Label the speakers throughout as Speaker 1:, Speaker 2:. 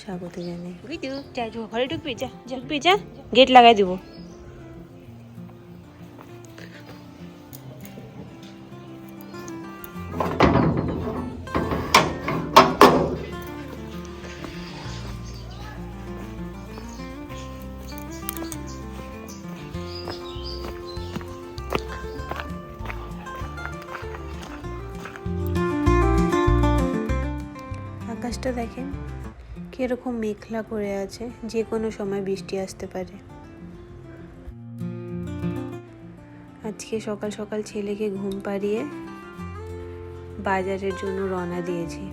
Speaker 1: স্বাগত জানাই। ঘরে ঢুকবি, যা ঢুকবি, যা গেট লাগাই দিব। আকাশটা দেখেন কিরকম মেঘলা করে আছে, যে কোনো সময় বৃষ্টি আসতে পারে। আজকে সকাল সকাল ছেলেকে ঘুম পাড়িয়ে বাজারের জন্য রওনা দিয়েছি।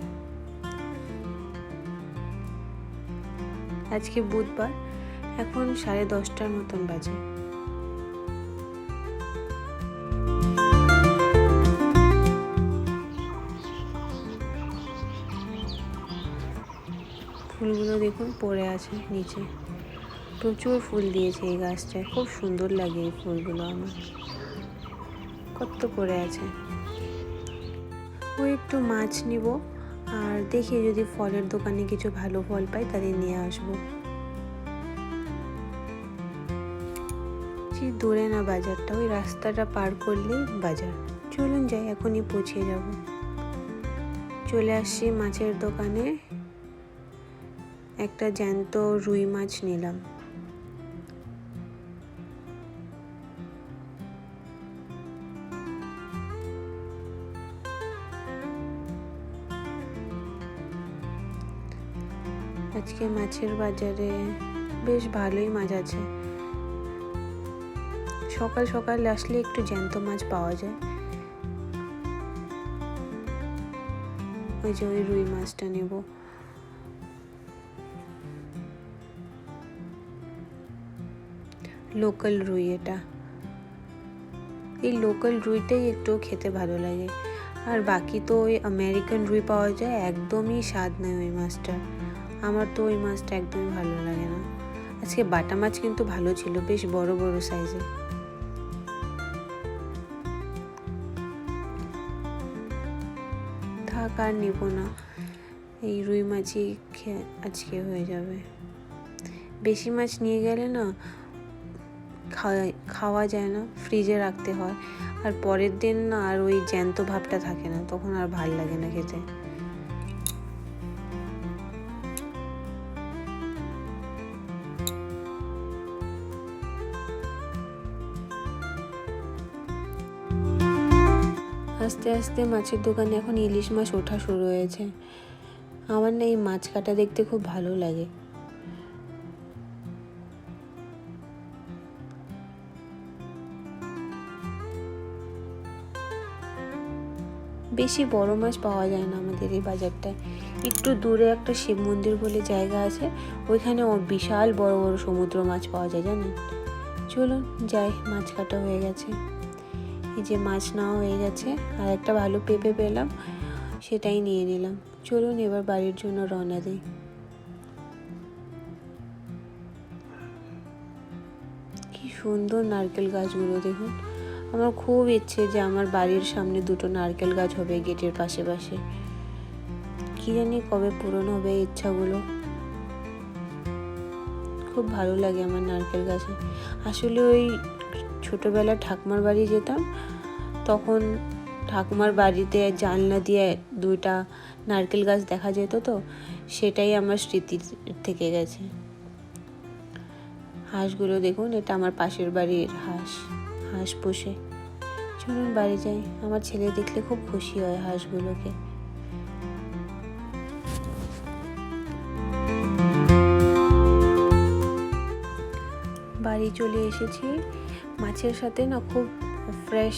Speaker 1: আজকে বুধবার, এখন 10:30টার মতন বাজে। ফুলগুলো দেখুন পড়ে আছে নিচে, প্রচুর ফুল দিয়েছে এই গাছটায়, খুব সুন্দর লাগে এই ফুলগুলো আমার। কত পড়ে আছে। ওই একটু মাছ নিব, আর দেখি যদি ফলের দোকানে কিছু ভালো ফল পাই তাদের নিয়ে আসবো। দূরে না বাজারটা, ওই রাস্তাটা পার করলেই বাজার। চলুন যাই, এখনই পৌঁছে যাব। চলে আসছি মাছের দোকানে, একটা জ্যান্ত রুই মাছ নিলাম। আজকে মাছের বাজারে বেশ ভালোই মাছ আছে। সকাল সকাল আসলে একটু জ্যান্ত মাছ পাওয়া যায়। ওই যে ওই রুই মাছটা নেব। লোকাল রুই এটা। এই লোকাল রুইটাই একটু খেতে ভালো লাগে, আর বাকি তো ওই আমেরিকান রুই পাওয়া যায়, একদমই স্বাদ নেই ওই মাছটা। আমার তো ওই মাছটা একদমই ভালো লাগে না। আজকে বাটা মাছ কিন্তু ভালো ছিল, বেশ বড় বড় সাইজে। থাক, আর নিব না, এই রুই মাছই আজকে হয়ে যাবে। বেশি মাছ নিয়ে গেলে না খাওয়া যায় না, ফ্রিজে রাখতে হয়, আর পরের দিন না আর ওই জ্যান্ত ভাবটা থাকে না, তখন আর ভাল লাগে না খেতে। আস্তে আস্তে মাছের দোকানে এখন ইলিশ মাছ ওঠা শুরু হয়েছে। আমার না এই মাছ কাটা দেখতে খুব ভালো লাগে। বেশি বড় মাছ পাওয়া যায় না আমাদের এই বাজারটায়। একটু দূরে একটা শিব মন্দির বলে জায়গা আছে, ওইখানে বিশাল বড় বড় সমুদ্র মাছ পাওয়া যায়, জানেন। চলুন যাই, মাছ কাটা হয়ে গেছে। এই যে মাছ নেওয়া হয়ে গেছে, আর একটা ভালো পেঁপে পেলাম, সেটাই নিয়ে নিলাম। চলুন এবার বাড়ির জন্য রওনা দিই। কি সুন্দর নারকেল গাছগুলো দেখুন। আমার খুব ইচ্ছে যে আমার বাড়ির সামনে 2টো নারকেল গাছ হবে গেটের পাশে পাশে। কি জানি কবে পূরণ হবে এই ইচ্ছাগুলো। খুব ভালো লাগে আমার নারকেল গাছে। আসলে ওই ছোটবেলা ঠাকুমার বাড়ি যেতাম, তখন ঠাকুমার বাড়িতে জানলা দিয়ে 2টা নারকেল গাছ দেখা যেত, তো সেটাই আমার স্মৃতি থেকে গেছে। হাঁসগুলো দেখুন, এটা আমার পাশের বাড়ির হাঁস পোষে। চলুন বাড়ি যাই, আমার ছেলে দেখলে খুব খুশি হয় হাঁসগুলোকে। বাড়ি চলে এসেছি। মাছের সাথে না খুব ফ্রেশ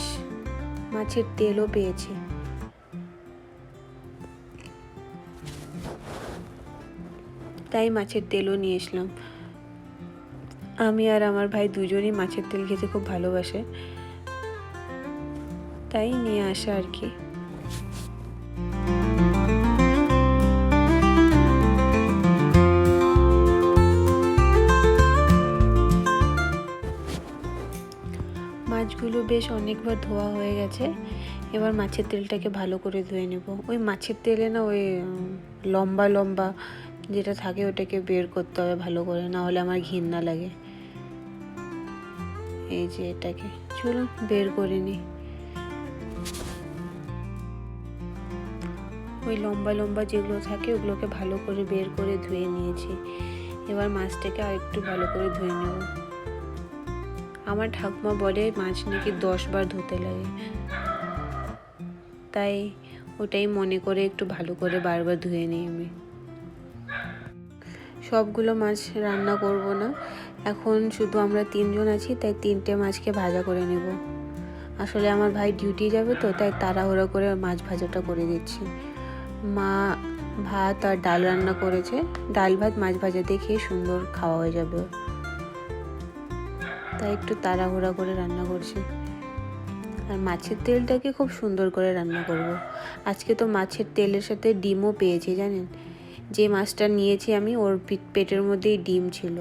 Speaker 1: মাছের তেলও পেয়েছি। তাই মাছের তেলও নিয়ে এসলাম। আমি আর আমার ভাই দুজনই মাছের তেল খেতে খুব ভালোবাসে, তাই নিয়ে আসা আর কি। মাছগুলো বেশ অনেকবার ধোয়া হয়ে গেছে, এবার মাছের তেলটাকে ভালো করে ধুয়ে নেব। ওই মাছের তেলে না ওই লম্বা লম্বা যেটা থাকে ওটাকে বের করতে হবে ভালো করে, না হলে আমার ঘৃণা লাগে। এই যে এটাকে চলুন বের করে নিই। ওই লম্বা লম্বা যেগুলো থাকে ওগুলোকে ভালো করে বের করে ধুয়ে নিয়েছি। এবার মাছটাকে আর একটু ভালো করে ধুয়ে নেব। আমার ঠাকুমা বলে মাছ নাকি 10 বার ধুতে লাগে, তাই ওটাই মনে করে একটু ভালো করে বারবার ধুয়ে নিই আমি। সবগুলো মাছ রান্না করব না, এখন শুধু আমরা 3 জন আছি, তাই 3টে মাছকে ভাজা করে নেব। আসলে আমার ভাই ডিউটি যাবে তো, তাই তাড়াহুড়ো করে মাছ ভাজাটা করে দিচ্ছি। মা ভাত আর ডাল রান্না করেছে, ডাল ভাত মাছ ভাজা দিয়ে খেয়ে সুন্দর খাওয়া হয়ে যাবে, তাই একটু তাড়াহুড়া করে রান্না করছি। আর মাছের তেলটাকে খুব সুন্দর করে রান্না করব। আজকে তো মাছের তেলের সাথে ডিমও পেয়েছি জানেন। যে মাছটা নিয়েছি আমি ওর পেটের মধ্যেই ডিম ছিল।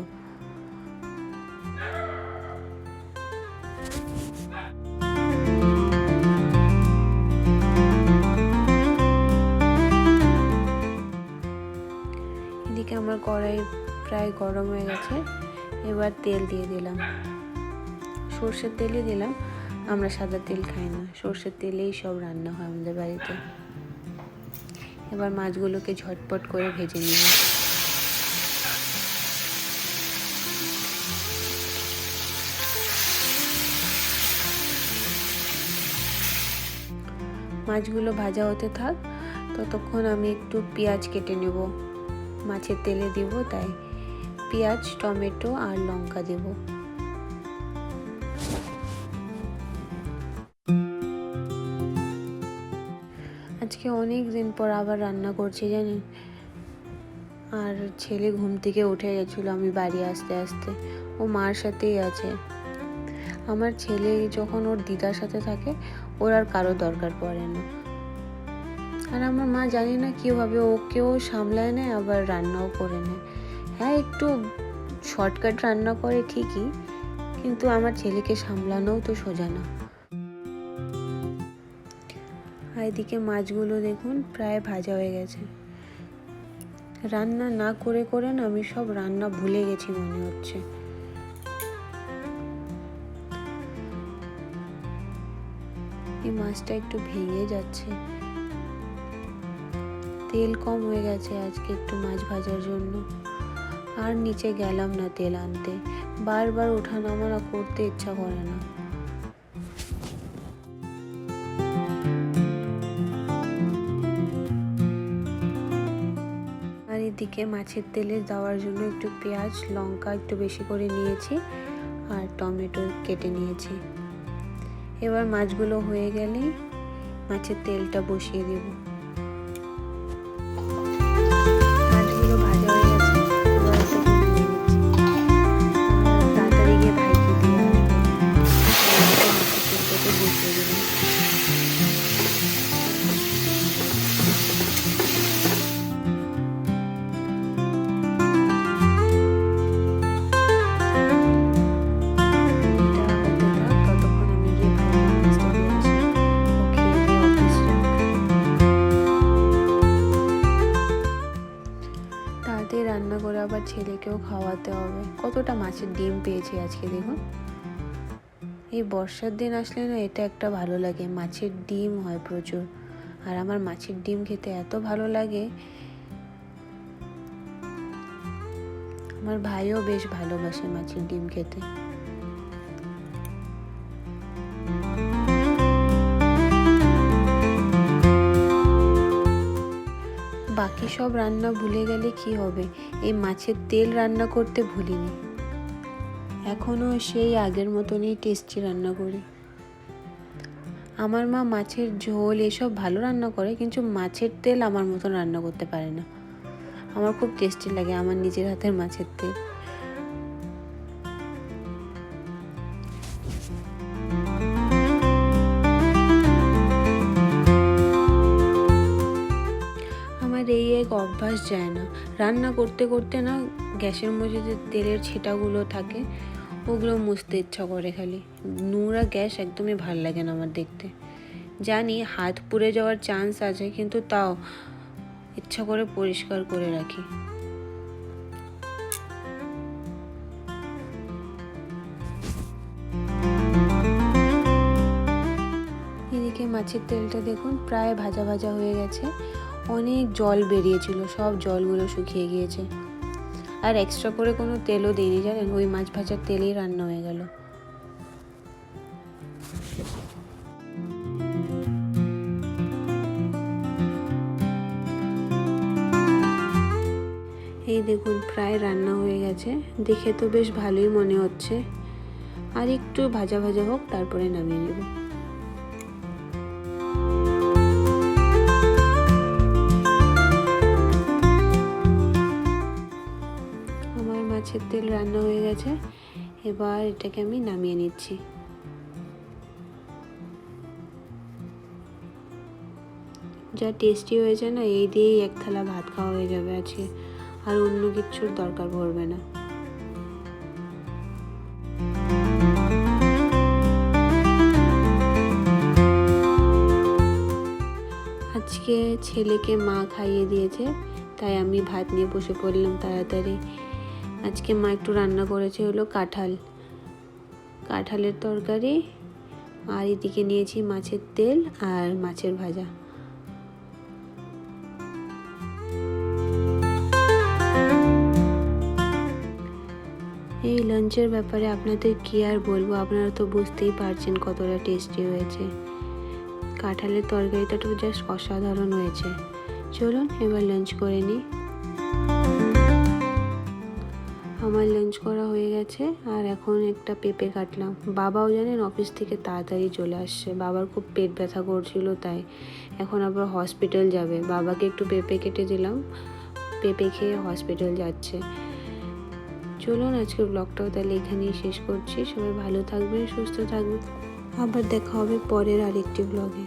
Speaker 1: এদিকে আমার কড়াই প্রায় গরম হয়ে গেছে, এবার তেল দিয়ে দিলাম। সর্ষের তেলই দিলাম, আমরা সাদা তেল খাই না, সর্ষের তেলেই সব রান্না হয় আমাদের বাড়িতে। এবার মাছগুলোকে ঝটপট করে ভেজে নিব। মাছগুলো ভাজা হতে থাক, ততক্ষণ আমি একটু পেঁয়াজ কেটে নেব। মাছের তেলে দিব, তাই পেঁয়াজ, টমেটো আর লঙ্কা দেব। আজকে অনেক দিন পর আবার রান্না করছি জানেন। আর ছেলে ঘুম থেকে উঠে গেছিলো আমি বাড়ি আসতে আসতে, ও মার সাথেই আছে। আমার ছেলে যখন ওর দিদার সাথে থাকে ওর আর কারো দরকার পড়ে না। আর আমার মা জানি না কীভাবে ওকেও সামলায় নেয়, আবার রান্নাও করে নেয়। হ্যাঁ, একটু শর্টকাট রান্না করে ঠিকই, কিন্তু আমার ছেলেকে সামলানোও তো সোজা না। আর এদিকে মাছগুলো দেখুন প্রায় ভাজা হয়ে গেছে। রান্না না করে করে না আমি সব রান্না ভুলে গেছি মনে হচ্ছে। এই মাছটা একটু ভেঙে যাচ্ছে, তেল কম হয়ে গেছে আজকে একটু মাছ ভাজার জন্য। আর নিচে গেলাম না তেল আনতে, বারবার ওঠানামা করতে ইচ্ছা করে না। আর এদিকে মাছের তেলে দেওয়ার জন্য একটু পেঁয়াজ, লঙ্কা একটু বেশি করে নিয়েছি আর টমেটো কেটে নিয়েছি। এবার মাছগুলো হয়ে গেলেই মাছের তেলটা বসিয়ে দেব। মাছগুলো ভাজা হয়ে গেছে, এবার এটাকে নামিয়ে নিচ্ছি। তাড়াতাড়ি গিয়ে ভাইকে দিয়ে আসবো, মাছের তেলটাকে বসিয়ে দিলাম। রান্না করে আবার ছেলেকেও খাওয়াতে হবে। কতটা মাছের ডিম পেয়েছি আজকে দেখুন। এই বর্ষার দিন আসলে না এটা একটা ভালো লাগে, মাছের ডিম হয় প্রচুর। আর আমার মাছের ডিম খেতে এত ভালো লাগে, আমার ভাইও বেশ ভালোবাসে মাছের ডিম খেতে। বাকি সব রান্না ভুলে গেলে কি হবে, এই মাছের তেল রান্না করতে ভুলিনি। এখনও সেই আগের মতনই টেস্টি রান্না করি। আমার মা মাছের ঝোল এসব ভালো রান্না করে, কিন্তু মাছের তেল আমার মতন রান্না করতে পারে না। আমার খুব টেস্টি লাগে আমার নিজের হাতের মাছের তেল। এই এক অভ্যাস যায় না, রান্না করতে করতে না গ্যাসের মধ্যে যে তেলের ছিটাগুলো থাকে ওগুলো মুছতে ইচ্ছা করে। খালি নোংরা গ্যাস একদমই ভাল লাগে না আমার দেখতে। জানি হাত পুড়ে যাওয়ার চান্স আছে, কিন্তু তাও ইচ্ছা করে পরিষ্কার করে রাখি। মাছের তেলটা দেখুন প্রায় ভাজা ভাজা হয়ে গেছে, অনেক জল বেরিয়েছিল, সব জলগুলো শুকিয়ে গিয়েছে। আর এক্সট্রা করে কোনো তেলও দিইনি জানেন, ওই মাছ ভাজার তেলেই রান্না হয়ে গেল। এই দেখুন প্রায় রান্না হয়ে গেছে, দেখে তো বেশ ভালোই মনে হচ্ছে। আর একটু ভাজা ভাজা হোক, তারপরে নামিয়ে নেব। আমার মাছের তেল রান্না হয়ে গেছে, এবার এটাকে আমি নামিয়ে নিচ্ছি। যা টেস্টি হয়েছে না, এই দিয়েই এক থালা ভাত খাওয়া হয়ে যাবে আজকে, আর অন্য কিছুর দরকার পড়বে না। আজকে ছেলেকে মা খাইয়ে দিয়েছে, তাই আমি ভাত নিয়ে বসে পড়লাম তাড়াতাড়ি। আজকে মা একটু রান্না করেছে হলো কাঁঠালের তরকারি, আর এদিকে নিয়েছি মাছের তেল আর মাছের ভাজা। এই লাঞ্চের ব্যাপারে আপনাদের কি আর বলবো, আপনারা তো বুঝতেই পারছেন কতটা টেস্টি হয়েছে। কাঁঠালের তরকারিটা তো জাস্ট অসাধারণ হয়েছে। চলুন এবার লাঞ্চ করে নিই। আমার লাঞ্চ করা হয়ে গেছে, আর এখন একটা পেঁপে কাটলাম। বাবাও জানেন অফিস থেকে তাড়াতাড়ি চলে আসছে, বাবার খুব পেট ব্যথা করছিল, তাই এখন আবার হসপিটাল যাবে। বাবাকে একটু পেঁপে কেটে দিলাম, পেঁপে খেয়ে হসপিটাল যাচ্ছে। চলুন আজকের ব্লগটাও তাহলে এখানেই শেষ করছি। সবাই ভালো থাকবেন, সুস্থ থাকবেন, আবার দেখা হবে পরের আরেকটি ব্লগে।